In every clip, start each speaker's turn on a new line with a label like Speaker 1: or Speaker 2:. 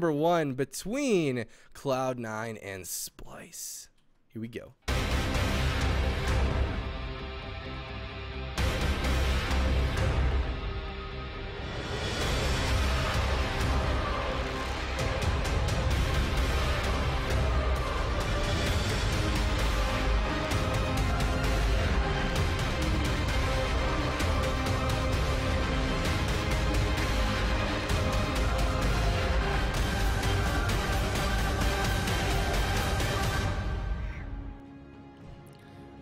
Speaker 1: number 1 between Cloud9 and Splyce. Here we go.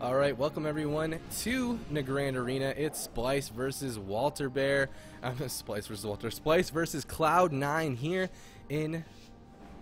Speaker 1: Alright, welcome everyone to the Grand Arena. It's Splyce versus Walter Bear. Splyce versus Cloud9 here in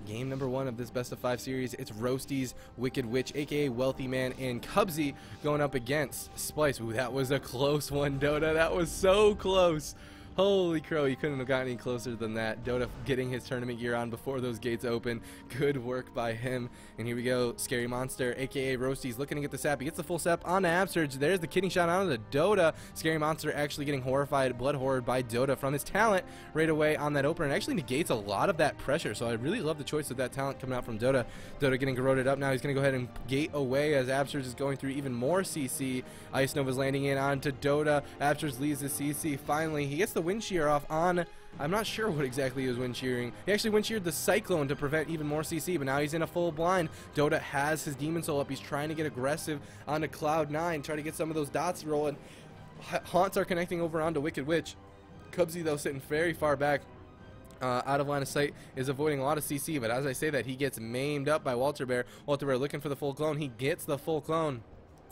Speaker 1: game number 1 of this best of 5 series. It's Roasties, Wicked Witch, aka Wealthy Man, and Cubsy going up against Splyce. Ooh, that was a close one, Dota. That was so close. Holy crow, you couldn't have gotten any closer than that. Dota getting his tournament gear on before those gates open. Good work by him. And here we go, Scary Monster, aka Roasties, looking to get the sap. He gets the full sap on the Absurge. There's the kidney shot onto the Dota. Scary Monster actually getting horrified, blood horrored by Dota from his talent right away on that opener. And actually negates a lot of that pressure. So I really love the choice of that talent coming out from Dota. Dota getting corroded up now. He's going to go ahead and gate away as Absurge is going through even more CC. Ice Nova's landing in onto Dota. Absurge leaves the CC. Finally, he gets the wind shear off on, I'm not sure what exactly he was wind shearing. He actually wind sheared the Cyclone to prevent even more CC, but now he's in a full blind. Dota has his Demon Soul up. He's trying to get aggressive onto Cloud9, try to get some of those dots rolling. Haunts are connecting over onto Wicked Witch. Cubsy, though, sitting very far back. Out of line of sight, is avoiding a lot of CC, but as I say that, he gets maimed up by Walter Bear. Walter Bear looking for the full clone. He gets the full clone.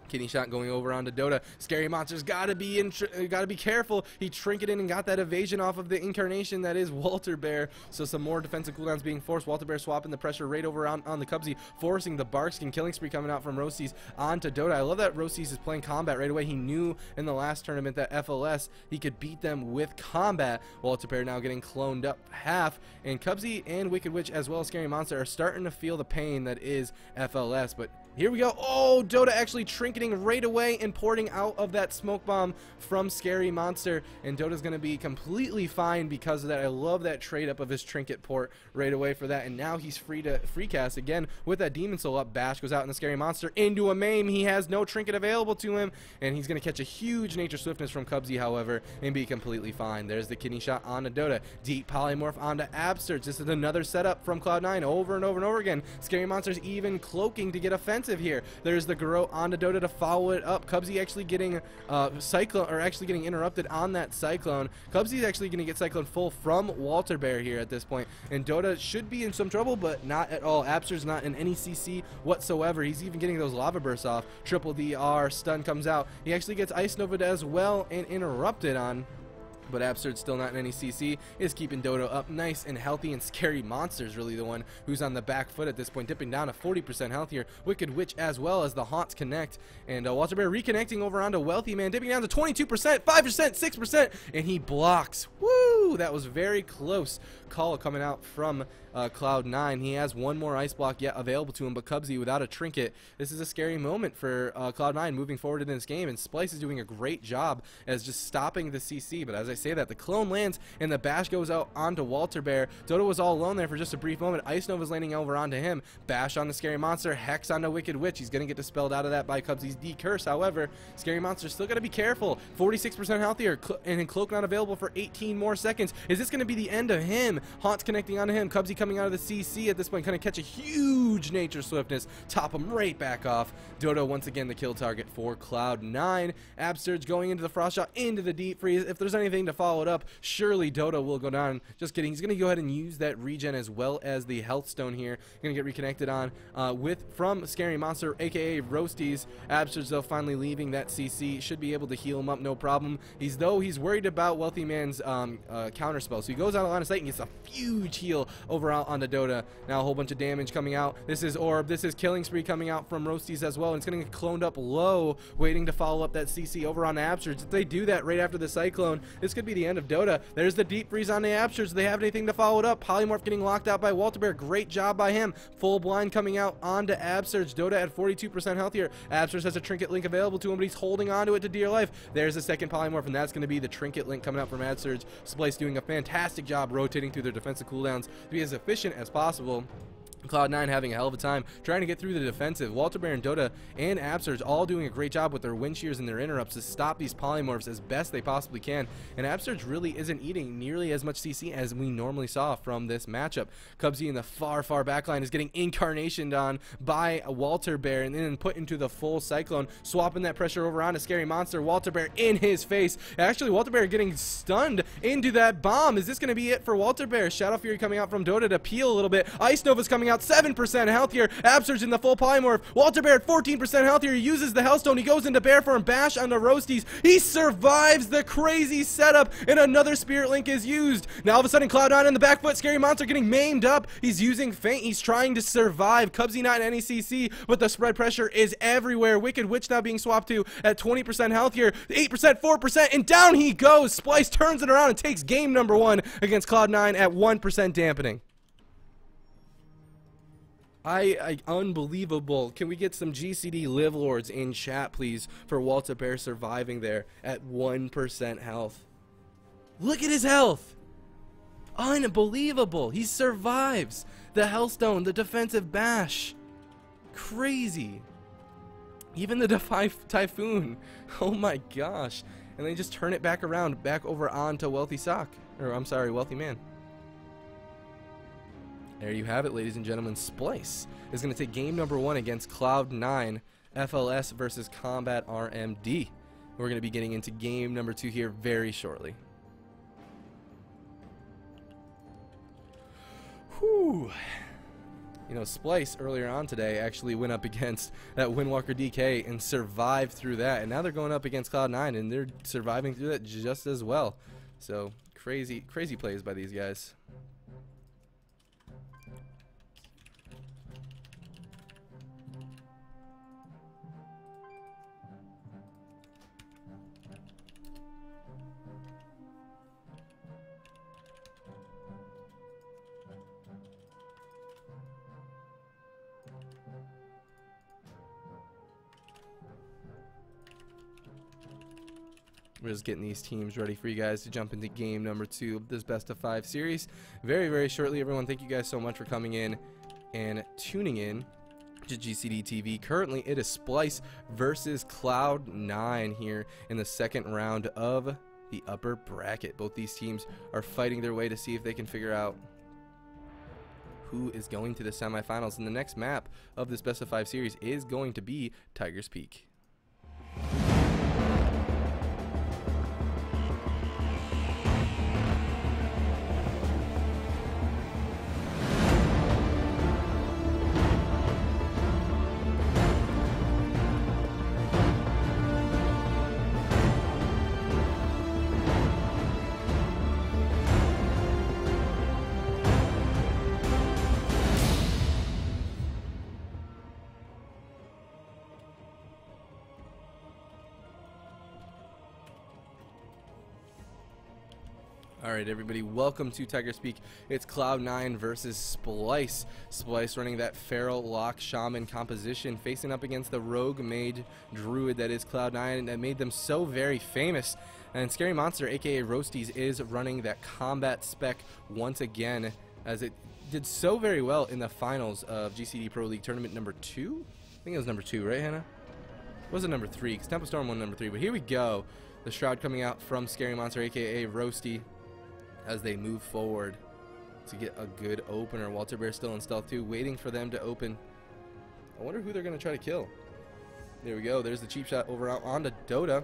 Speaker 1: Kidney shot going over onto Dota. Scary Monster's gotta be careful. He trinketed and got that evasion off of the incarnation that is Walter Bear. So some more defensive cooldowns being forced. Walter Bear swapping the pressure right over on the Cubsy, forcing the Barkskin killing spree coming out from Roasties onto Dota. I love that Roasties is playing combat right away. He knew in the last tournament that FLS he could beat them with combat. Walter Bear now getting cloned up half, and Cubsy and Wicked Witch as well as Scary Monster are starting to feel the pain that is FLS. But here we go. Oh, Dota actually trinketing right away and porting out of that smoke bomb from Scary Monster. And Dota's going to be completely fine because of that. I love that trade up of his trinket port right away for that. And now he's free to free cast again with that Demon Soul up. Bash goes out in the Scary Monster into a maim. He has no trinket available to him. And he's going to catch a huge Nature Swiftness from Cubsy, however, and be completely fine. There's the kidney shot onto Dota. Deep Polymorph onto Absurge. This is another setup from Cloud9 over and over and over again. Scary Monster's even cloaking to get offensive here. There's the Garrote onto Dota to follow it up. Cubsy actually getting Cyclone, or actually getting interrupted on that Cyclone. Cubsy's actually going to get Cyclone full from Walter Bear here at this point. And Dota should be in some trouble, but not at all. Absurge's not in any CC whatsoever. He's even getting those lava bursts off. Triple DR stun comes out. He actually gets Ice Nova as well and interrupted on. But Absurge still not in any CC, is keeping Dota up nice and healthy, and Scary Monster's really the one who's on the back foot at this point, dipping down to 40% health here. Wicked Witch as well as the Haunts connect, and Walter Bear reconnecting over onto Wealthy Man, dipping down to 22%, 5%, 6%, and he blocks. Woo! That was very close call coming out from Cloud9. He has one more ice block yet available to him, but Cubsy without a trinket. This is a scary moment for Cloud9 moving forward in this game, and Splyce is doing a great job as just stopping the CC. But as I say that, the clone lands and the bash goes out onto Walter Bear. Dota was all alone there for just a brief moment. Ice Nova's landing over onto him. Bash on the Scary Monster, Hex onto Wicked Witch. He's gonna get dispelled out of that by Cubsy's D-Curse. However, Scary Monster's still gotta be careful. 46% healthier, and Cloak not available for 18 more seconds. Is this gonna be the end of him? Haunts connecting onto him. Cubsy coming out of the CC at this point, gonna catch a huge Nature Swiftness, top him right back off. Dota once again the kill target for Cloud9. Absurge going into the Frost Shot, into the Deep Freeze. If there's anything to follow it up, surely Dota will go down. Just kidding. He's gonna go ahead and use that regen as well as the Health Stone here. Gonna get reconnected on from Scary Monster, aka Roasties. Absurge though finally leaving that CC, should be able to heal him up no problem. He's worried about Wealthy Man's counter spell, so he goes out of line of sight and gets a huge heal over out onto Dota. Now a whole bunch of damage coming out. This is Orb. This is Killing Spree coming out from Roasties as well, and it's gonna get cloned up low, waiting to follow up that CC over on Absurge. If they do that right after the Cyclone, this could be the end of Dota. There's the deep freeze on the Absurge. Do they have anything to follow it up? Polymorph getting locked out by Walter Bear. Great job by him. Full blind coming out onto Absurge. Dota at 42% healthier. Absurge has a trinket link available to him, but he's holding onto it to dear life. There's a second polymorph, and that's going to be the trinket link coming out from Absurge. Splyce doing a fantastic job rotating through their defensive cooldowns to be as efficient as possible. Cloud9 having a hell of a time trying to get through the defensive. Walter Bear and Dota and Absurge all doing a great job with their wind shears and their interrupts to stop these polymorphs as best they possibly can. And Absurge really isn't eating nearly as much CC as we normally saw from this matchup. Cubsy in the far backline is getting incarnationed on by Walter Bear and then put into the full Cyclone, swapping that pressure over onto Scary Monster. Walter Bear in his face. Actually, Walter Bear getting stunned into that bomb. Is this going to be it for Walter Bear? Shadow Fury coming out from Dota to peel a little bit. Ice Nova's coming out 7% healthier. Absurge in the full polymorph. Walter Bear at 14% healthier. He uses the Hellstone. He goes into Bear Form. Bash on the Roasties. He survives the crazy setup, and another Spirit Link is used. Now all of a sudden, Cloud9 in the back foot. Scary Monster getting maimed up. He's using Feint. He's trying to survive. Cubsy not in any CC, but the spread pressure is everywhere. Wicked Witch now being swapped to at 20% healthier. 8%, 4%, and down he goes. Splyce turns it around and takes game number 1 against Cloud9 at 1% dampening. Unbelievable. Can we get some GCD Live Lords in chat, please, for Walter Bear surviving there at 1% health? Look at his health. Unbelievable. He survives the Hellstone, the defensive bash. Crazy. Even the Defy Typhoon. Oh my gosh. And they just turn it back around, back over onto Wealthy Sock. Or, I'm sorry, Wealthy Man. There you have it, ladies and gentlemen. Splyce is going to take game number 1 against Cloud9 FLS versus Combat RMD. We're going to be getting into game number 2 here very shortly. Whew. You know, Splyce earlier on today actually went up against that Windwalker DK and survived through that. And now they're going up against Cloud9 and they're surviving through that just as well. So, crazy plays by these guys. We're just getting these teams ready for you guys to jump into game number 2 of this best of 5 series very shortly. Everyone, thank you guys so much for coming in and tuning in to GCD TV. Currently it is Splyce versus Cloud9 here in the second round of the upper bracket. Both these teams are fighting their way to see if they can figure out who is going to the semifinals, and the next map of this best of 5 series is going to be Tiger's Peak. Alright everybody, welcome to Tiger's Peak. It's Cloud9 versus Splyce. Splyce running that Feral Lock Shaman composition, facing up against the Rogue Mage Druid that is Cloud9 and that made them so very famous. And Scary Monster, aka Roasties, is running that combat spec once again, as it did so very well in the finals of GCD Pro League Tournament number 2? I think it was number 2, right Hannah? It wasn't number 3, because Temple Storm won number 3, but here we go. The Shroud coming out from Scary Monster, aka Roasty, as they move forward to get a good opener. Walter Bear still in stealth too, waiting for them to open. I wonder who they're going to try to kill. There we go. There's the cheap shot over out onto Dota.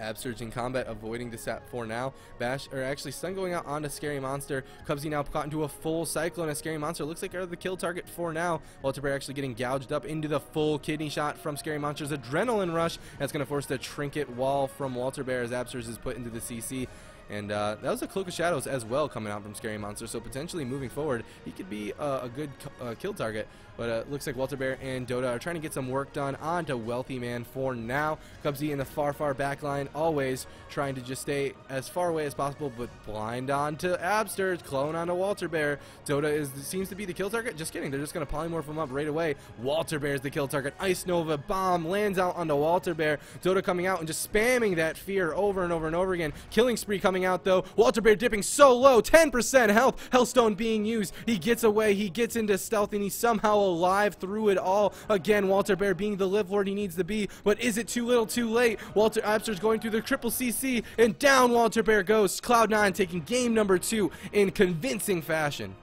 Speaker 1: Absurge in combat, avoiding the sap for now. Bash, or actually stun going out onto Scary Monster. Cubsy now caught into a full Cyclone as Scary Monster looks like they're the kill target for now. Walter Bear actually getting gouged up into the full kidney shot from Scary Monster's Adrenaline Rush. That's going to force the trinket wall from Walter Bear as Absurge is put into the CC. And that was a Cloak of Shadows as well coming out from Scary Monster, so potentially moving forward, he could be a good kill target. But looks like Walter Bear and Dota are trying to get some work done onto Wealthy Man for now. Cubsy in the far back line, always trying to just stay as far away as possible, but blind onto Abster, clone onto Walter Bear. Dota seems to be the kill target. Just kidding, they're just going to polymorph him up right away. Walter Bear is the kill target. Ice Nova bomb lands out onto Walter Bear. Dota coming out and just spamming that fear over and over and over again. Killing spree coming out though. Walter Bear dipping so low, 10% health. Hellstone being used. He gets away, he gets into stealth, and he's somehow alive through it all. Again, Walter Bear being the live lord he needs to be, but is it too little too late? Walter Abster's going through the triple CC, and down Walter Bear goes. Cloud9 taking game number 2 in convincing fashion.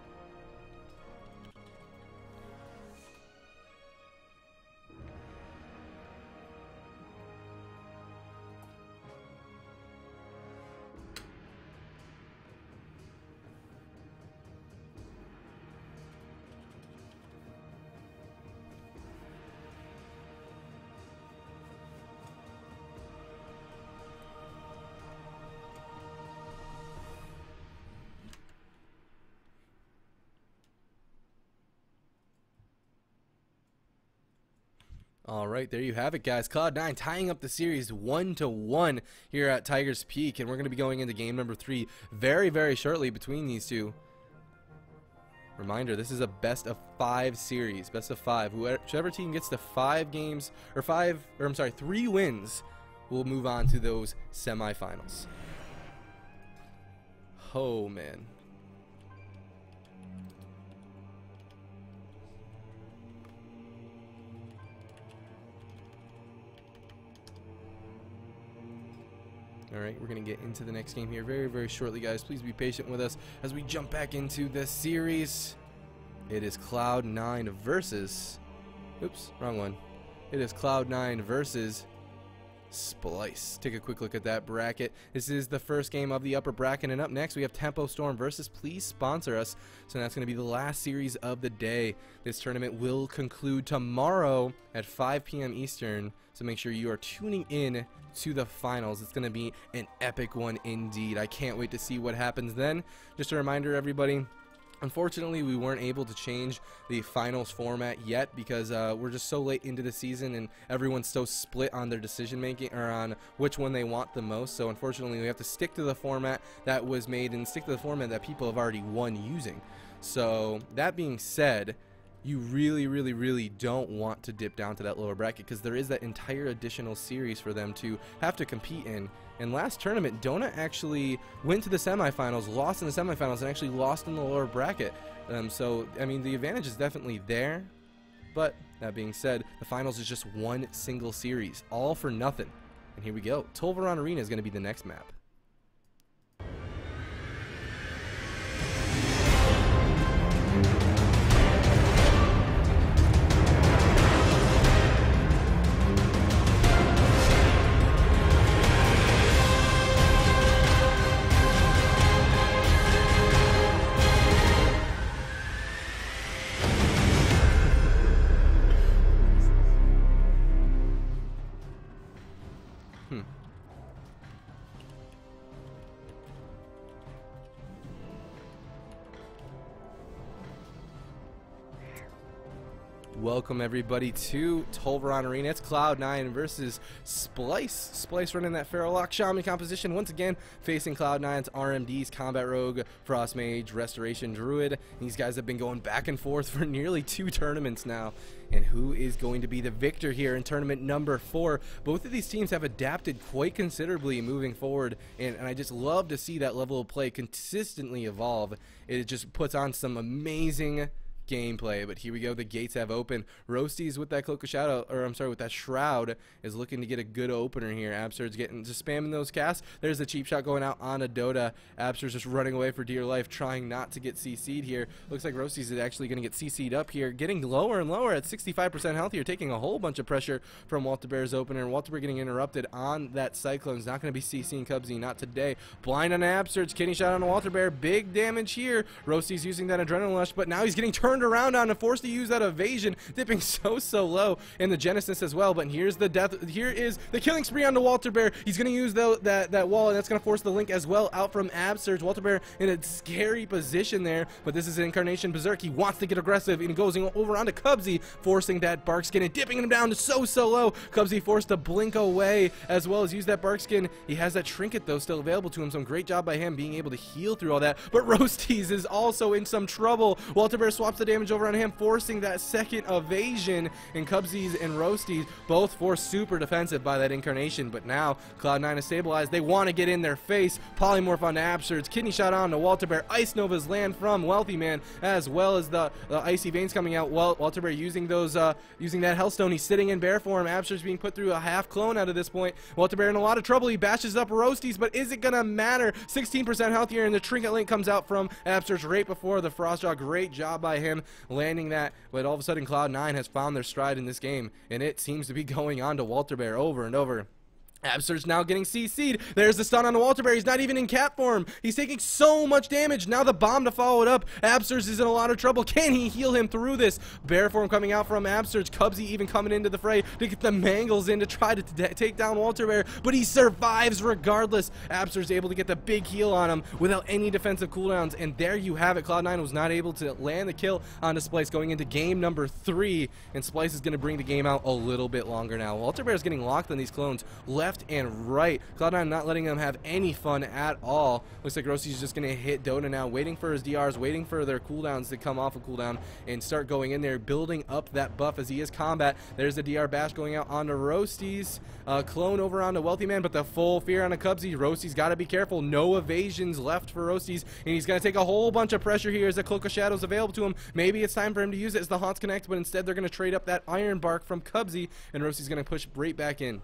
Speaker 1: All right, there you have it, guys. Cloud9 tying up the series 1-1 here at Tiger's Peak, and we're going to be going into game number 3 very shortly between these two. Reminder, this is a best of 5 series, best of 5. Whichever team gets to 3 wins will move on to those semifinals. Oh, man. Alright, we're going to get into the next game here very shortly, guys. Please be patient with us as we jump back into this series. It is Cloud9 versus... Oops, wrong one. It is Cloud9 versus Splyce. Take a quick look at that bracket. This is the first game of the upper bracket, and up next we have Tempo Storm versus Please Sponsor Us. So that's going to be the last series of the day. This tournament will conclude tomorrow at 5 p.m. Eastern, so make sure you are tuning in to the finals. It's going to be an epic one indeed. I can't wait to see what happens then. Just a reminder, everybody, unfortunately, we weren't able to change the finals format yet because we're just so late into the season and everyone's so split on their decision making or on which one they want the most. So unfortunately, we have to stick to the format that was made and stick to the format that people have already won using. So that being said, you really don't want to dip down to that lower bracket because there is that entire additional series for them to have to compete in. And last tournament, Donut actually went to the semifinals, lost in the semifinals, and actually lost in the lower bracket. So, I mean, the advantage is definitely there. But, that being said, the finals is just one single series, all for nothing. And here we go. Tolvaron Arena is going to be the next map. Welcome everybody to Tolvaron Arena. It's Cloud9 versus Splyce. Splyce running that Feral Lock Shaman composition once again, facing Cloud9's RMDs, Combat Rogue, Frost Mage, Restoration Druid. These guys have been going back and forth for nearly 2 tournaments now. And who is going to be the victor here in tournament number 4? Both of these teams have adapted quite considerably moving forward, and I just love to see that level of play consistently evolve. It just puts on some amazing gameplay. But here we go, the gates have opened. Roasties with that Cloak of Shadow, or I'm sorry, with that Shroud, is looking to get a good opener here. Absurd's just spamming those casts. There's the cheap shot going out on a Dota. Absurd's just running away for dear life, trying not to get CC'd here. Looks like Roasties is actually going to get CC'd up here, getting lower and lower at 65% health here, taking a whole bunch of pressure from Walter Bear's opener. Walter Bear getting interrupted on that Cyclone. Is not going to be CC'ing Cubsy, not today. Blind on Absurd's, kidney shot on Walter Bear, big damage here. Roasties using that Adrenaline Rush, but now he's getting turned turned around on and forced to use that evasion, dipping so low in the Genesis as well. But here's the death. Here is the killing spree onto Walter Bear. He's going to use that wall, and that's going to force the Link as well out from Absurge. Walter Bear in a scary position there, but this is an Incarnation Berserk. He wants to get aggressive, and he goes over onto Cubsy, forcing that Bark Skin and dipping him down to so low. Cubsy forced to blink away as well as use that Bark Skin. He has that trinket though still available to him, so great job by him being able to heal through all that. But Roasties is also in some trouble. Walter Bear swaps the damage over on him, forcing that second evasion, and Cubsies and Roasties both forced super defensive by that Incarnation. But now Cloud9 is stabilized. They want to get in their face. Polymorph on Absurge, kidney shot on to Walter Bear. Ice Novas land from Wealthy Man, as well as the icy veins coming out. Well, Walter Bear using those using that Hellstone. He's sitting in bear form. Absurge being put through a half clone out of this point. Walter Bear in a lot of trouble. He bashes up Roasties, but is it gonna matter? 16% health here, and the Trinket Link comes out from Absurge right before the Frostjaw. Great job by him landing that, but all of a sudden Cloud9 has found their stride in this game, and it seems to be going on to Walter Bear over and over. Absurge now getting CC'd. There's the stun on the Walter Bear. He's not even in cat form. He's taking so much damage. Now the bomb to follow it up. Absurge is in a lot of trouble. Can he heal him through this? Bear form coming out from Absurge. Cubsy even coming into the fray to get the Mangles in to try to take down Walter Bear, but he survives regardless. Absurge is able to get the big heal on him without any defensive cooldowns, and there you have it. Cloud9 was not able to land the kill on Splyce going into game number 3, and Splyce is going to bring the game out a little bit longer now. Walter Bear is getting locked on these clones left and right. Cloud9 not letting them have any fun at all. Looks like Rosty's just going to hit Dota now, waiting for his DRs, waiting for their cooldowns to come off a cooldown and start going in there, building up that buff as he is combat. There's the DR bash going out onto Rosty's. Clone over onto Wealthy Man, but the full fear on a Cubsy. Rosty's got to be careful. No evasions left for Rosty's, and he's going to take a whole bunch of pressure here as the Cloak of Shadows available to him. Maybe it's time for him to use it as the Haunts connect, but instead they're going to trade up that Iron Bark from Cubsy, and Rosty's going to push right back in.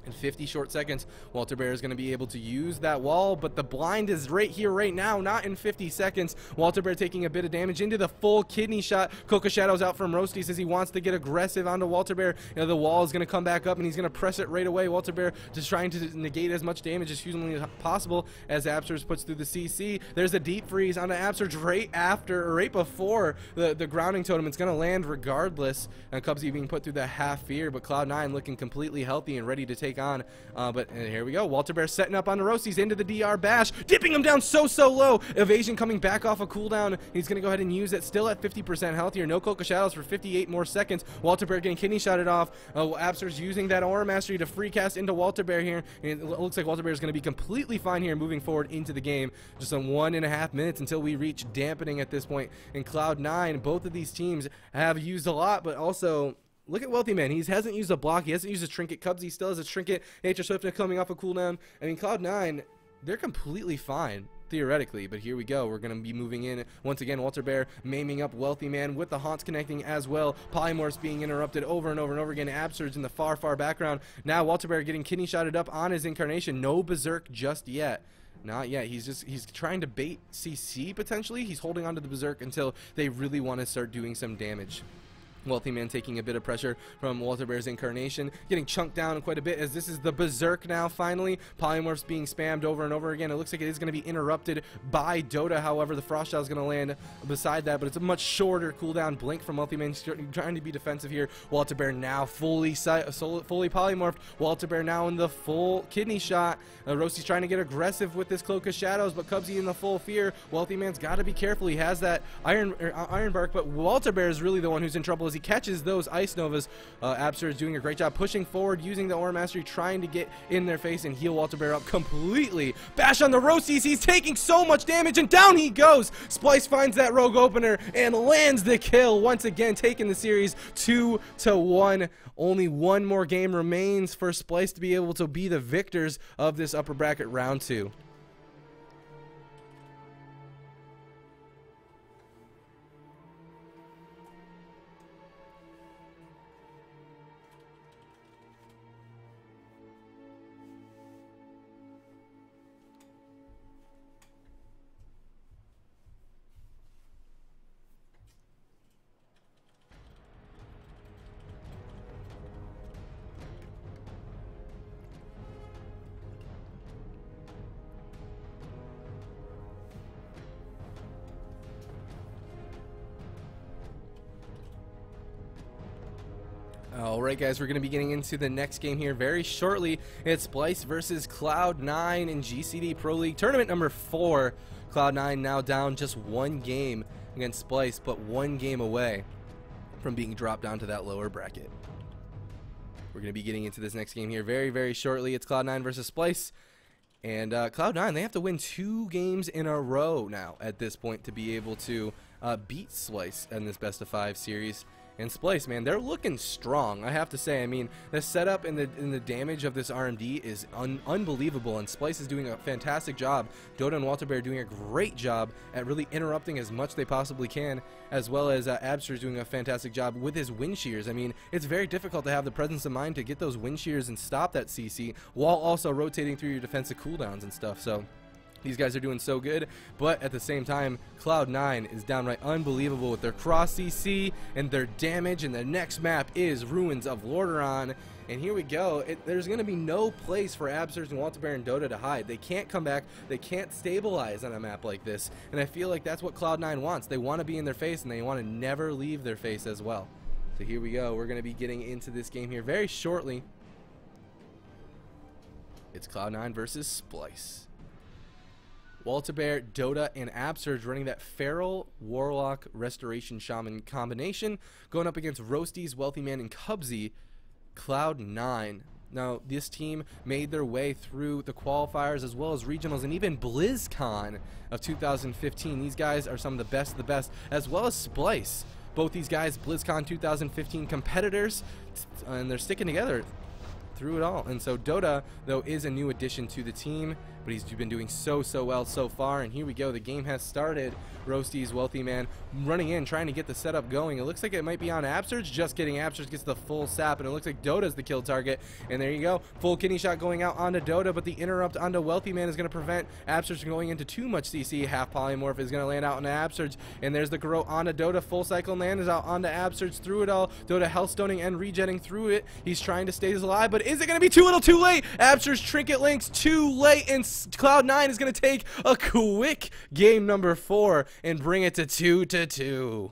Speaker 1: In 50 short seconds, Walter Bear is going to be able to use that wall, but the blind is right here, right now, not in 50 seconds. Walter Bear taking a bit of damage into the full kidney shot. Coca Shadow's out from Roasties as he wants to get aggressive onto Walter Bear. You know, the wall is going to come back up, and he's going to press it right away. Walter Bear just trying to negate as much damage as humanly possible as Absurge puts through the CC. There's a deep freeze onto Absurge right before the grounding totem. It's going to land regardless, and Cubsy being put through the half fear, but Cloud9 looking completely healthy and ready to take on. But here we go. Walter Bear setting up on the Roasties into the DR bash, dipping him down so low. Evasion coming back off a cooldown. He's going to go ahead and use it. Still at 50% health here. No Cloak of Shadows for 58 more seconds. Walter Bear getting kidney shotted off. Absurge using that Aura Mastery to free cast into Walter Bear here. And it looks like Walter Bear is going to be completely fine here moving forward into the game. Just on 1.5 minutes until we reach dampening at this point. In Cloud9, both of these teams have used a lot, but also look at Wealthy Man. He hasn't used a block. He hasn't used a trinket. Cubsy still has a trinket. Nature Swiftness coming off a cooldown. I mean, Cloud9, they're completely fine, theoretically. But here we go. We're going to be moving in. Once again, Walter Bear maiming up Wealthy Man with the Haunts connecting as well. Polymorphs being interrupted over and over and over again. Absurge in the far background. Now Walter Bear getting kidney shotted up on his Incarnation. No Berserk just yet. Not yet. He's trying to bait CC potentially. He's holding onto the Berserk until they really want to start doing some damage. Wealthy Man taking a bit of pressure from Walter Bear's Incarnation, getting chunked down quite a bit as this is the Berserk now finally. Polymorphs being spammed over and over again. It looks like it is going to be interrupted by Dota. However, the Frost Shell is going to land beside that, but it's a much shorter cooldown. Blink from Wealthy Man trying to be defensive here. Walter Bear now fully polymorphed. Walter Bear now in the full kidney shot. Rosty's trying to get aggressive with this Cloak of Shadows, but Cubsy in the full fear. Wealthy Man's got to be careful. He has that Iron Bark, but Walter Bear is really the one who's in trouble as he catches those Ice Novas. Absurge is doing a great job pushing forward, using the Aura Mastery, trying to get in their face and heal Walter Bear up completely. Bash on the Roasties. He's taking so much damage, and down he goes. Splyce finds that rogue opener and lands the kill, once again taking the series 2-1. Only one more game remains for Splyce to be able to be the victors of this upper bracket round 2. Alright guys, we're going to be getting into the next game here very shortly. It's Splyce versus Cloud9 in GCD Pro League Tournament number 4. Cloud9 now down just one game against Splyce, but one game away from being dropped down to that lower bracket. We're going to be getting into this next game here very shortly. It's Cloud9 versus Splyce. And Cloud9, they have to win 2 games in a row now at this point to be able to beat Splyce in this best of 5 series. And Splyce, man, they're looking strong, I have to say. I mean, the setup and the damage of this RMD is unbelievable, and Splyce is doing a fantastic job. Dota and WalterBear doing a great job at really interrupting as much they possibly can, as well as Abster's doing a fantastic job with his wind shears. I mean, it's very difficult to have the presence of mind to get those wind shears and stop that CC while also rotating through your defensive cooldowns and stuff. So these guys are doing so good, but at the same time, Cloud9 is downright unbelievable with their cross CC and their damage, and the next map is Ruins of Lordaeron. And here we go. There's going to be no place for Absters and WalterBear and Dota to hide. They can't come back. They can't stabilize on a map like this. And I feel like that's what Cloud9 wants. They want to be in their face, and they want to never leave their face as well. So here we go. We're going to be getting into this game here very shortly. It's Cloud9 versus Splyce. WalterBear, Dota, and Absurge running that Feral, Warlock, Restoration, Shaman combination, going up against Roasties, Wealthy Man, and Cubsy. Cloud9. Now, this team made their way through the qualifiers as well as regionals and even BlizzCon of 2015. These guys are some of the best, as well as Splyce. Both these guys, BlizzCon 2015 competitors, and they're sticking together through it all. And so Dota, though, is a new addition to the team, but he's been doing so well so far. And here we go. The game has started. Roasties, Wealthy Man running in, trying to get the setup going. It looks like it might be on Absurge. Just kidding. Absurge gets the full sap, and it looks like Dota's the kill target. And there you go. Full kidney shot going out onto Dota, but the interrupt onto Wealthy Man is going to prevent Absurge from going into too much CC. Half polymorph is going to land out onto Absurge, and there's the Garrote onto Dota. Full cycle land is out onto Absurge through it all. Dota healthstoning and regenning through it. He's trying to stay alive, but is it going to be too little too late? Absurge trinket links too late, and Cloud9 is going to take a quick game number 4 and bring it to 2-2.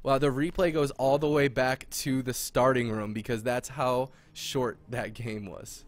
Speaker 1: Wow, the replay goes all the way back to the starting room because that's how short that game was.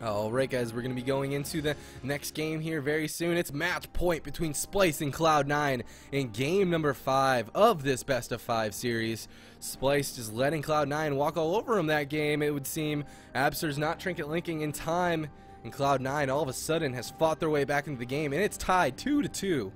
Speaker 1: Alright guys, we're going to be going into the next game here very soon. It's match point between Splyce and Cloud9 in game number 5 of this best of 5 series. Splyce just letting Cloud9 walk all over him that game, it would seem. Abster's not trinket linking in time, and Cloud9 all of a sudden has fought their way back into the game, and it's tied 2-2.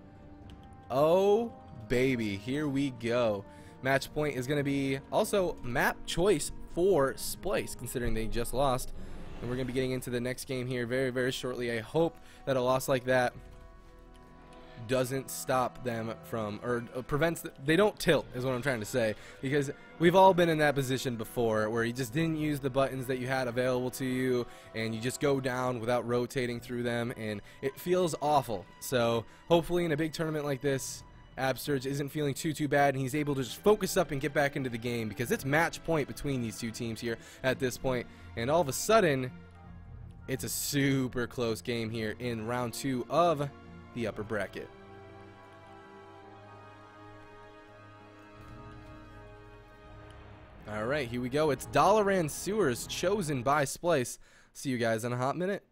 Speaker 1: Oh baby, here we go. Match point is going to be also map choice for Splyce, considering they just lost. And we're going to be getting into the next game here very shortly. I hope that a loss like that doesn't stop them from, or prevents, they don't tilt, is what I'm trying to say. Because we've all been in that position before where you just didn't use the buttons that you had available to you, and you just go down without rotating through them, and it feels awful. So hopefully in a big tournament like this, Absurge isn't feeling too bad, and he's able to just focus up and get back into the game, because it's match point between these two teams here at this point. And all of a sudden, it's a super close game here in round 2 of the upper bracket. Alright, here we go. It's Dalaran Sewers chosen by Splyce. See you guys in a hot minute.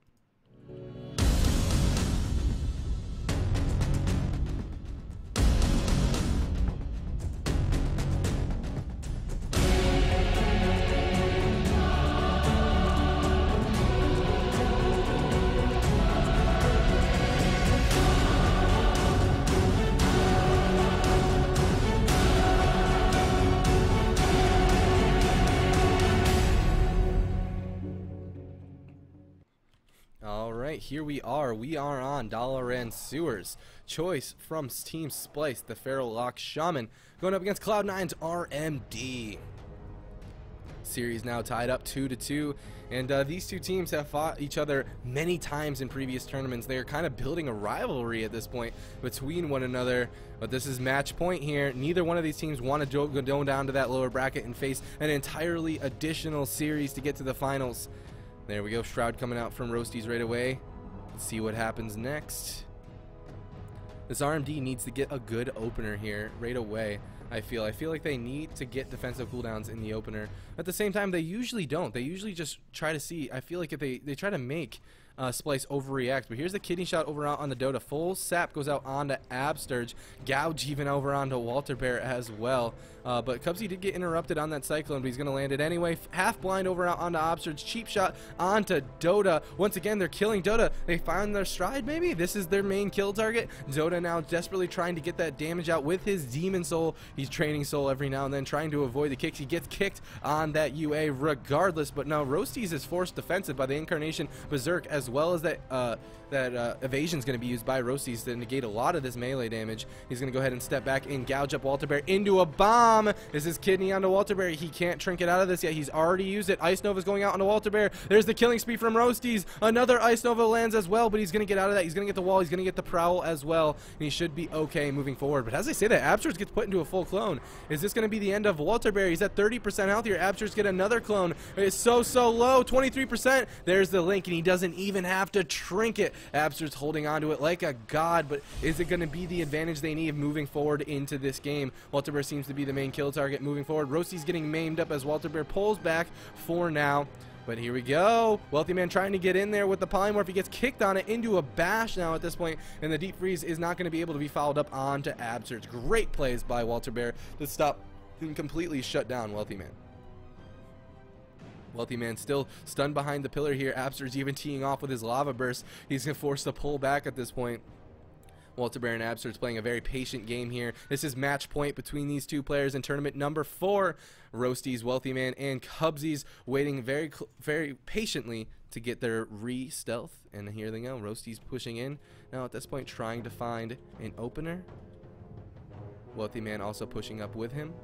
Speaker 1: Alright, here we are. We are on Dalaran Sewers. Choice from Team Splyce, the Feral Lock Shaman, going up against Cloud9's RMD. Series now tied up 2-2, and these two teams have fought each other many times in previous tournaments. They are kind of building a rivalry at this point between one another, but this is match point here. Neither one of these teams want to go down to that lower bracket and face an entirely additional series to get to the finals. There we go, Shroud coming out from Roasties right away. Let's see what happens next. This RMD needs to get a good opener here right away. I feel like they need to get defensive cooldowns in the opener. At the same time, they usually don't. They usually just try to see. I feel like if they try to make Splyce overreact. But here's the kidney shot over out on the Dota. Full sap goes out onto Absturge. Gouge even over onto Walter Bear as well. But Cubsy did get interrupted on that Cyclone, but he's going to land it anyway. Half blind over out onto Absturge. Cheap shot onto Dota. Once again, they're killing Dota. They find their stride, maybe? This is their main kill target. Dota now desperately trying to get that damage out with his Demon Soul. He's training Soul every now and then, trying to avoid the kicks. He gets kicked on that UA regardless, but now Roasties is forced defensive by the Incarnation Berserk, as well as that evasion is going to be used by Roasties to negate a lot of this melee damage. He's going to go ahead and step back and gouge up Walter Bear into a bomb. This is kidney onto Walter Bear. He can't trinket out of this yet. He's already used it. Ice Nova's going out onto Walter Bear. There's the killing spree from Roasties. Another Ice Nova lands as well, but he's going to get out of that. He's going to get the wall. He's going to get the prowl as well, and he should be okay moving forward. But as I say that, Absturge gets put into a full clone. Is this going to be the end of Walter Bear? He's at 30% health here. Absturge get another clone. It's so low, 23%. There's the link, and he doesn't even have to trinket. Absturge's holding onto it like a god, but is it going to be the advantage they need moving forward into this game? Walter Bear seems to be the main kill target moving forward. Roasty's getting maimed up as Walter Bear pulls back for now. But here we go. Wealthy Man trying to get in there with the polymorph. He gets kicked on it into a bash now at this point, and the deep freeze is not going to be able to be followed up onto Absturge. Great plays by Walter Bear to stop and completely shut down Wealthy Man. Wealthy Man still stunned behind the pillar here. Absturge even teeing off with his lava burst. He's forced to pull back at this point. Walter Bear and Absturge playing a very patient game here. This is match point between these two players in tournament number 4. Roasties, Wealthy Man, and Cubsies waiting very patiently to get their re-stealth. And here they go. Roasties pushing in. Now at this point trying to find an opener. Wealthy Man also pushing up with him.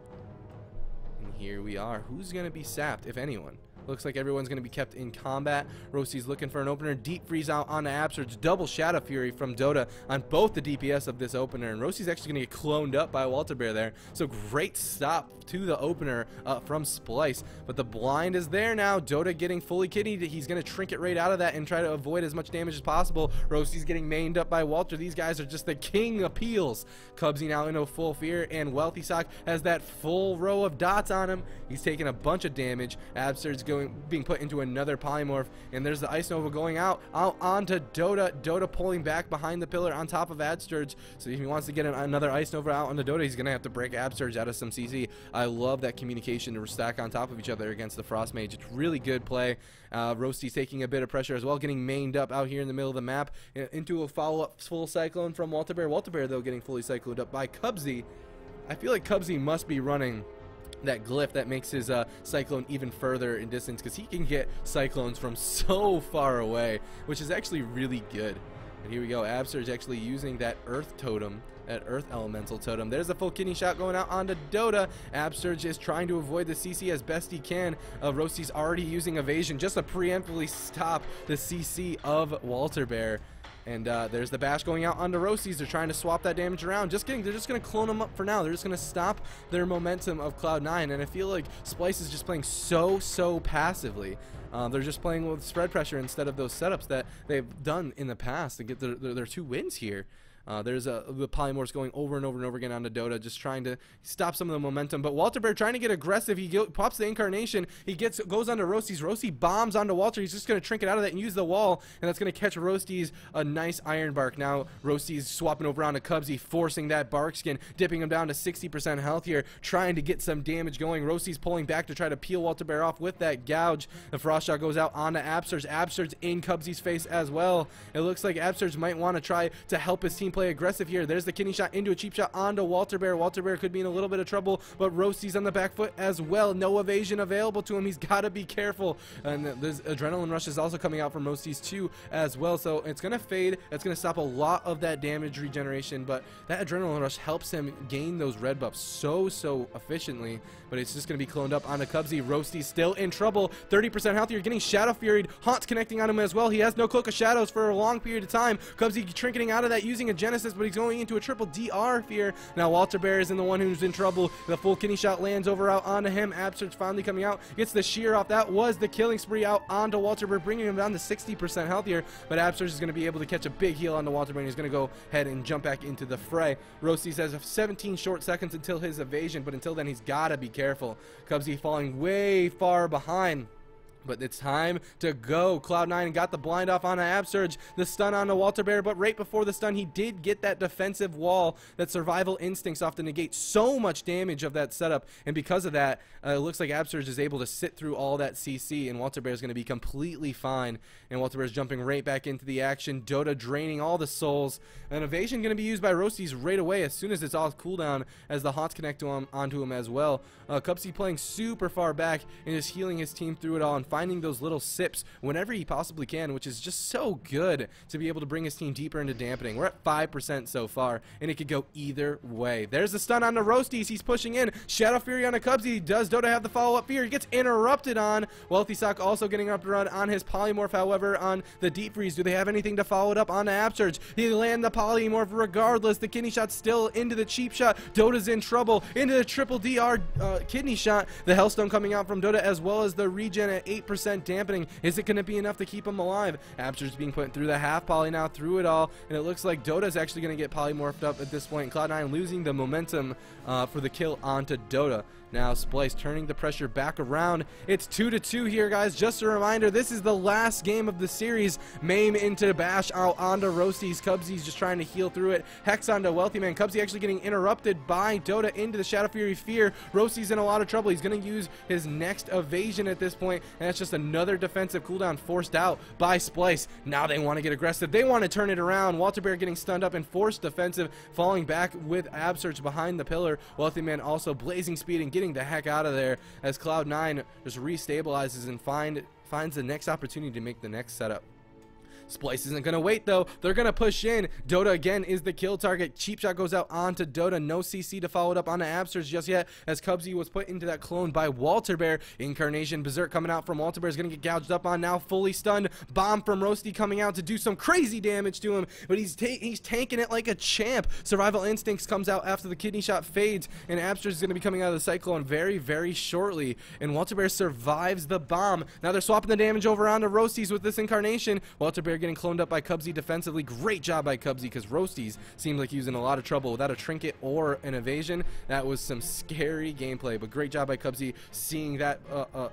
Speaker 1: And here we are. Who's going to be sapped, if anyone? Looks like everyone's going to be kept in combat. Roasty's looking for an opener. Deep freeze out on the Absturge. Double Shadow Fury from Dota on both the DPS of this opener. And Roasty's actually going to get cloned up by Walter Bear there. So great stop to the opener from Splyce. But the blind is there now. Dota getting fully kidneyed. He's going to trinket right out of that and try to avoid as much damage as possible. Roasty's getting mained up by Walter. These guys are just the king of peels. Cubsy now into full fear. And Wealthy Sock has that full row of dots on him. He's taking a bunch of damage. Absurd's being put into another polymorph, and there's the Ice Nova going out onto Dota. Dota pulling back behind the pillar on top of Absturge. So if he wants to get another Ice Nova out onto Dota, he's gonna have to break Absturge out of some CC. I love that communication to stack on top of each other against the Frost Mage. It's really good play. Roasty's taking a bit of pressure as well, getting mained up out here in the middle of the map into a follow-up full Cyclone from Walter Bear. Walter Bear though getting fully cycled up by Cubsy. I feel like Cubsy must be running that glyph that makes his Cyclone even further in distance, because he can get Cyclones from so far away, which is actually really good. And here we go, Absturge actually using that Earth Totem, that Earth Elemental Totem. There's a full kidney shot going out onto Dota. Absturge is trying to avoid the CC as best he can. Roasty's already using Evasion just to preemptively stop the CC of Walter Bear. And there's the bash going out onto Roasties. They're trying to swap that damage around. Just kidding. They're just going to clone them up for now. They're just going to stop their momentum of Cloud9. And I feel like Splyce is just playing so passively. They're just playing with spread pressure instead of those setups that they've done in the past to get their 2 wins here. There's the polymorphs going over and over again onto Dota, just trying to stop some of the momentum. But Walter Bear trying to get aggressive. He pops the Incarnation. He goes onto Roasties. Roasty bombs onto Walter. He's just going to trinket out of that and use the wall, and that's going to catch Roasties a nice Iron Bark. Now Roasties swapping over onto Cubsy, forcing that Bark Skin, dipping him down to 60% health here, trying to get some damage going. Roasties pulling back to try to peel Walter Bear off with that gouge. The Frost Shot goes out onto Absturge. Absturge in Cubsy's face as well. It looks like Absturge might want to try to help his team being play aggressive here. There's the kidney shot into a cheap shot onto Walter Bear. Walter Bear could be in a little bit of trouble, but Roasty's on the back foot as well. No evasion available to him. He's got to be careful. And there's adrenaline rush is also coming out from Roasty's too as well. So it's going to fade. It's going to stop a lot of that damage regeneration, but that adrenaline rush helps him gain those red buffs so efficiently. But it's just going to be cloned up onto Cubsy. Roasty's still in trouble. 30% health. You're getting Shadow Furied. Haunt's connecting on him as well. He has no Cloak of Shadows for a long period of time. Cubsy trinketing out of that using a Genesis, but he's going into a triple DR fear. Now Walter Bear is in the one who's in trouble. The full kidney shot lands over out onto him. Absurge finally coming out. Gets the shear off. That was the killing spree out onto Walter Bear, bringing him down to 60% health here. But Absurge is going to be able to catch a big heal onto Walter Bear, and he's going to go ahead and jump back into the fray. Roasty says 17 short seconds until his evasion, but until then he's got to be careful. Cubsy falling way far behind. But it's time to go. Cloud9 got the blind off on Absurge, the stun on Walter Bear, but right before the stun, he did get that defensive wall, that survival instincts off to negate so much damage of that setup, and because of that, it looks like Absurge is able to sit through all that CC, and Walter Bear is going to be completely fine, and Walter Bear is jumping right back into the action. Dota draining all the souls, and evasion going to be used by Roasties right away as soon as it's off cooldown, as the Haunts connect to him, onto him as well. Cubsy playing super far back and just healing his team through it all, and finding those little sips whenever he possibly can, which is just so good to be able to bring his team deeper into dampening. We're at 5% so far, and it could go either way. There's the stun on the Roasties. He's pushing in. Shadow Fury on a Cubsy. Does Dota have the follow-up fear? He gets interrupted on. Wealthy Sock also getting up to run on his Polymorph, however, on the Deep Freeze. Do they have anything to follow it up on the Absurge? He land the Polymorph regardless. The kidney shot still into the cheap shot. Dota's in trouble. Into the triple DR kidney shot. The Hellstone coming out from Dota, as well as the regen at 8% dampening. Is it going to be enough to keep him alive? Absurge being put through the half poly now, through it all, and it looks like Dota's actually going to get polymorphed up at this point. Cloud9 losing the momentum for the kill onto Dota. Now Splyce turning the pressure back around. It's 2-2 here, guys. Just a reminder, this is the last game of the series. Mame into Bash out onto Roasties. Cubsy's just trying to heal through it. Hex onto Wealthy Man. Cubsy actually getting interrupted by Dota into the Shadow Fury Fear. Roasty's in a lot of trouble. He's going to use his next evasion at this point, and that's just another defensive cooldown forced out by Splyce. Now they want to get aggressive. They want to turn it around. Walter Bear getting stunned up and forced defensive, falling back with Absurge behind the pillar. Wealthy Man also blazing speed and getting the heck out of there as Cloud9 just restabilizes and finds the next opportunity to make the next setup. Splyce isn't going to wait, though. They're going to push in. Dota, again, is the kill target. Cheap shot goes out onto Dota. No CC to follow it up onto Absurge just yet, as Cubsy was put into that clone by Walter Bear. Incarnation Berserk coming out from Walter Bear is going to get gouged up on now. Fully stunned. Bomb from Roasty coming out to do some crazy damage to him, but he's tanking it like a champ. Survival Instincts comes out after the kidney shot fades, and Absurge is going to be coming out of the Cyclone very shortly, and Walter Bear survives the bomb. Now they're swapping the damage over onto Roasties with this Incarnation. Walter Bear getting cloned up by Cubsy defensively. Great job by Cubsy, because Roasties seemed like he was in a lot of trouble without a trinket or an evasion. That was some scary gameplay, but great job by Cubsy seeing that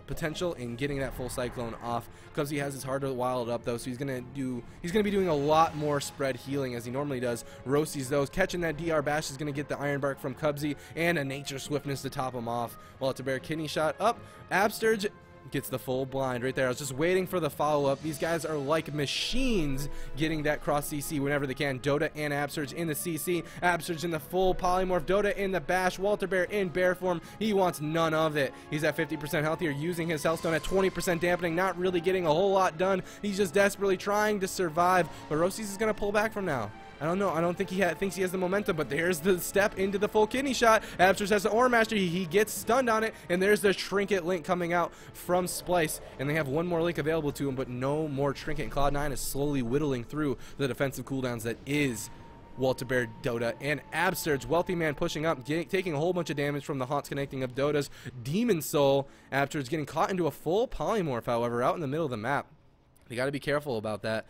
Speaker 1: potential and getting that full Cyclone off. Cubsy has his heart wild up though, so he's gonna be doing a lot more spread healing as he normally does. Roasties though, catching that DR bash is gonna get the Iron Bark from Cubsy and a Nature Swiftness to top him off. Walter Bear kidney shot up. Absurge gets the full blind right there. I was just waiting for the follow-up. These guys are like machines getting that cross CC whenever they can. Dota and Absurge in the CC. Absurge in the full polymorph. Dota in the bash. Walter Bear in bear form. He wants none of it. He's at 50% healthier, using his Hellstone at 20% dampening, not really getting a whole lot done. He's just desperately trying to survive, but Roasties is going to pull back from now. I don't know. I don't think he thinks he has the momentum, but there's the step into the full kidney shot. Absurge has the Aura Master. He gets stunned on it, and there's the Trinket Link coming out from Splyce, and they have one more Link available to him, but no more Trinket, and Cloud9 is slowly whittling through the defensive cooldowns that is Walter Bear, Dota, and Absurge. Wealthy Man pushing up, taking a whole bunch of damage from the Haunts connecting of Dota's Demon Soul. Absurge getting caught into a full polymorph, however, out in the middle of the map. You got to be careful about that.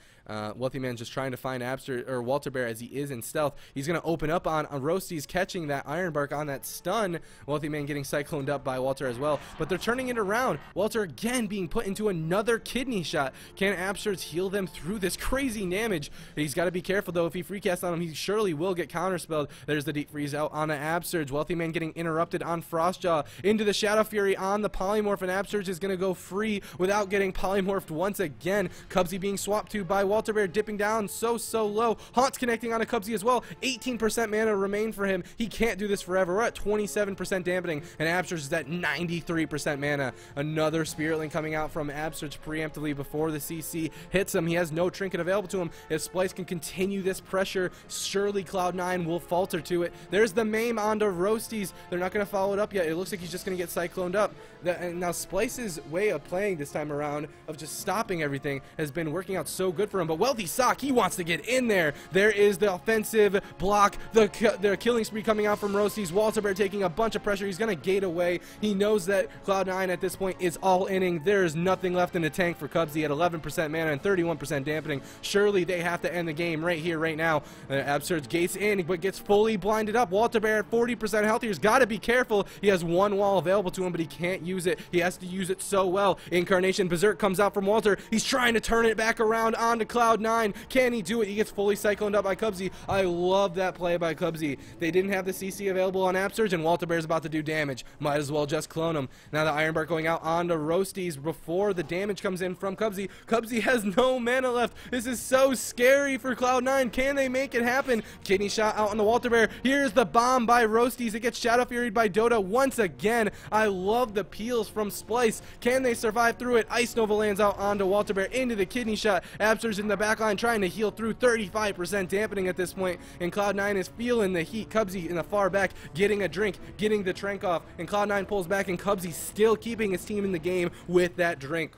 Speaker 1: Wealthy Man just trying to find Walter Bear as he is in stealth. He's going to open up on Roasties, catching that Iron Bark on that stun. Wealthy Man getting cycloned up by Walter as well. But they're turning it around. Walter again being put into another kidney shot. Can Absurge heal them through this crazy damage? He's got to be careful though. If he free casts on him, he surely will get counterspelled. There's the Deep Freeze out on Absurge. Wealthy Man getting interrupted on Frostjaw. Into the Shadow Fury on the polymorph, and Absurge is going to go free without getting polymorphed once again. Cubsy being swapped to by Walter Walter Bear dipping down so low. Haunt's connecting onto Cubsy as well. 18% mana remain for him. He can't do this forever. We're at 27% dampening, and Absurge is at 93% mana. Another Spirit Link coming out from Absurge preemptively before the CC hits him. He has no trinket available to him. If Splyce can continue this pressure, surely Cloud9 will falter to it. There's the Mame onto Roasties. They're not going to follow it up yet. It looks like he's just going to get cycloned up. And now Splyce's way of playing this time around, of just stopping everything, has been working out so good for him. But Wealthy Sock, he wants to get in there. There is the offensive block. The killing spree coming out from Roasties. Walter Bear taking a bunch of pressure. He's going to gate away. He knows that Cloud9 at this point is all inning. There is nothing left in the tank for Cubsy at 11% mana and 31% dampening. Surely they have to end the game right here, right now. Absurge gates in, but gets fully blinded up. Walter Bear at 40% healthy. He's got to be careful. He has one wall available to him, but he can't use it. He has to use it so well. Incarnation Berserk comes out from Walter. He's trying to turn it back around onto Cloud9. Can he do it? He gets fully cycloned up by Cubsy. I love that play by Cubsy. They didn't have the CC available on Absurge, and Walter Bear's about to do damage. Might as well just clone him. Now the Iron Bark going out onto Roasties before the damage comes in from Cubsy. Cubsy has no mana left. This is so scary for Cloud9. Can they make it happen? Kidney shot out on the Walter Bear. Here's the bomb by Roasties. It gets Shadow Furied by Dota once again. I love the peels from Splyce. Can they survive through it? Ice Nova lands out onto Walter Bear into the kidney shot. Absurge in the backline trying to heal through. 35% dampening at this point, and Cloud9 is feeling the heat. Cubsy in the far back getting a drink, getting the trank off, and Cloud9 pulls back, and Cubsy still keeping his team in the game with that drink.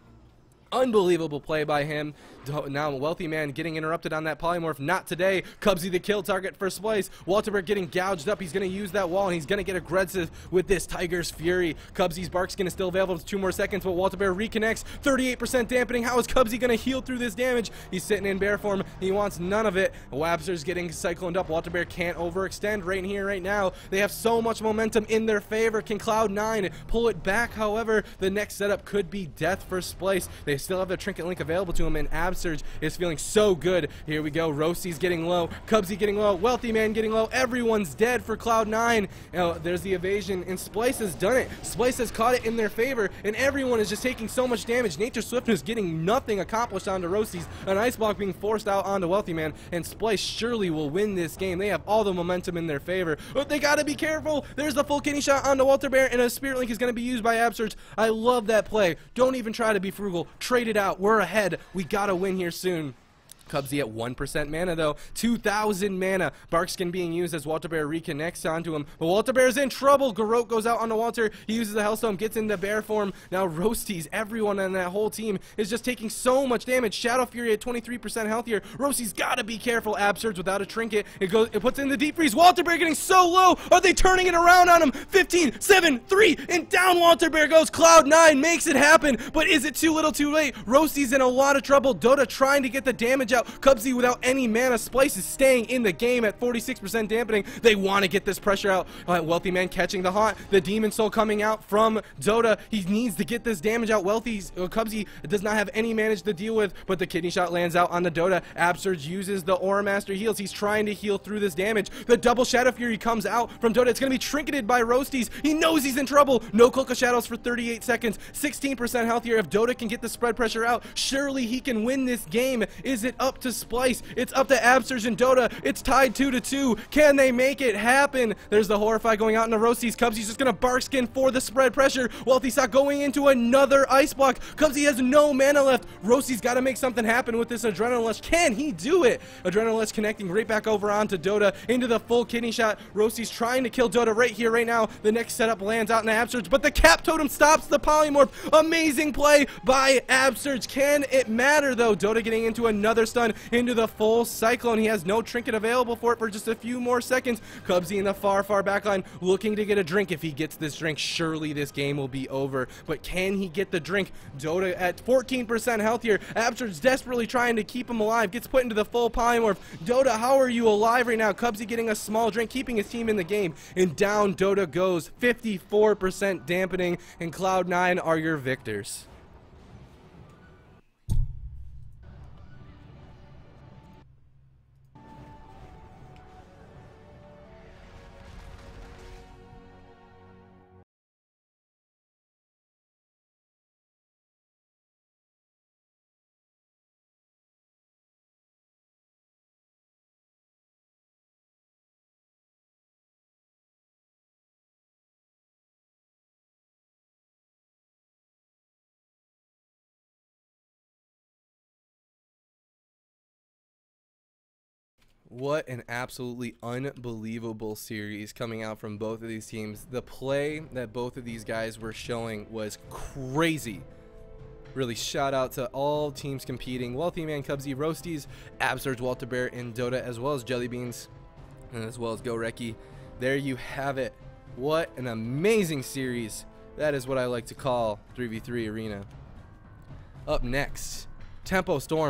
Speaker 1: Unbelievable play by him. Now Wealthy Man getting interrupted on that polymorph. Not today. Cubsy the kill target for Splyce. Walter Bear getting gouged up. He's going to use that wall, and he's going to get aggressive with this Tiger's Fury. Cubsy's Bark Skin is still available for 2 more seconds, but Walter Bear reconnects. 38% dampening. How is Cubsy going to heal through this damage? He's sitting in bear form. He wants none of it. Wabster's getting cycloned up. Walter Bear can't overextend right here, right now. They have so much momentum in their favor. Can Cloud9 pull it back? However, the next setup could be death for Splyce. They still have the Trinket Link available to him, and Absurge is feeling so good. Here we go. Roasty's getting low. Cubsy getting low. Wealthy Man getting low. Everyone's dead for Cloud9. Now, there's the evasion, and Splyce has done it. Splyce has caught it in their favor, and everyone is just taking so much damage. Nature's Swiftness getting nothing accomplished onto Roasty's. An Ice Block being forced out onto Wealthy Man, and Splyce surely will win this game. They have all the momentum in their favor, but they gotta be careful. There's the full kidney shot onto Walter Bear, and a Spirit Link is gonna be used by Absurge. I love that play. Don't even try to be frugal. Trade it out. We're ahead. We gotta win here soon. Cubsy at 1% mana though, 2,000 mana. Barkskin being used as Walter Bear reconnects onto him, but Walter Bear's in trouble. Garrote goes out onto Walter. He uses the Hellstone, gets into bear form. Now Roasties, everyone on that whole team is just taking so much damage. Shadow Fury at 23% healthier. Roastie's gotta be careful. Absurge without a trinket. It puts in the deep freeze. Walter Bear getting so low. Are they turning it around on him? 15, 7, 3, and down Walter Bear goes. Cloud9 makes it happen, but is it too little too late? Roastie's in a lot of trouble. Dota trying to get the damage out. Cubsy without any mana. Splyce is staying in the game at 46% dampening. They want to get this pressure out. Wealthy Man catching the haunt. The Demon Soul coming out from Dota. He needs to get this damage out. Cubsy does not have any manage to deal with, but the kidney shot lands out on the Dota. Absurge uses the Aura Master heals. He's trying to heal through this damage. The double Shadow Fury comes out from Dota. It's going to be trinketed by Roasties. He knows he's in trouble. No Cloak of Shadows for 38 seconds. 16% healthier. If Dota can get the spread pressure out, surely he can win this game. Is it up to Splyce? It's up to Absurge and Dota. It's tied 2-2. Can they make it happen? There's the Horrify going out into Roasties. Cubsy's just gonna Barkskin for the spread pressure. Wealthy Sock going into another Ice Block. Cubsy has no mana left. Roasties gotta make something happen with this Adrenaline Lush. Can he do it? Adrenaline Lush connecting right back over onto Dota into the full kidney shot. Roasties trying to kill Dota right here, right now. The next setup lands out in Absurge, but the Cap Totem stops the polymorph. Amazing play by Absurge. Can it matter though? Dota getting into another stun into the full Cyclone. He has no trinket available for it for just a few more seconds. Cubsy in the far backline looking to get a drink. If he gets this drink, surely this game will be over. But can he get the drink? Dota at 14% healthier. Absurge desperately trying to keep him alive. Gets put into the full polymorph. Dota, how are you alive right now? Cubsy getting a small drink, keeping his team in the game. And down Dota goes. 54% dampening, and Cloud9 are your victors. What an absolutely unbelievable series coming out from both of these teams. The play that both of these guys were showing was crazy. Really shout out to all teams competing. Wealthy Man, Cubsy, Roasties, Absurge, Walter Bear, and Dota, as well as Jelly Beans, and as well as Go Reki. There you have it. What an amazing series. That is what I like to call 3v3 Arena. Up next, Tempo Storm.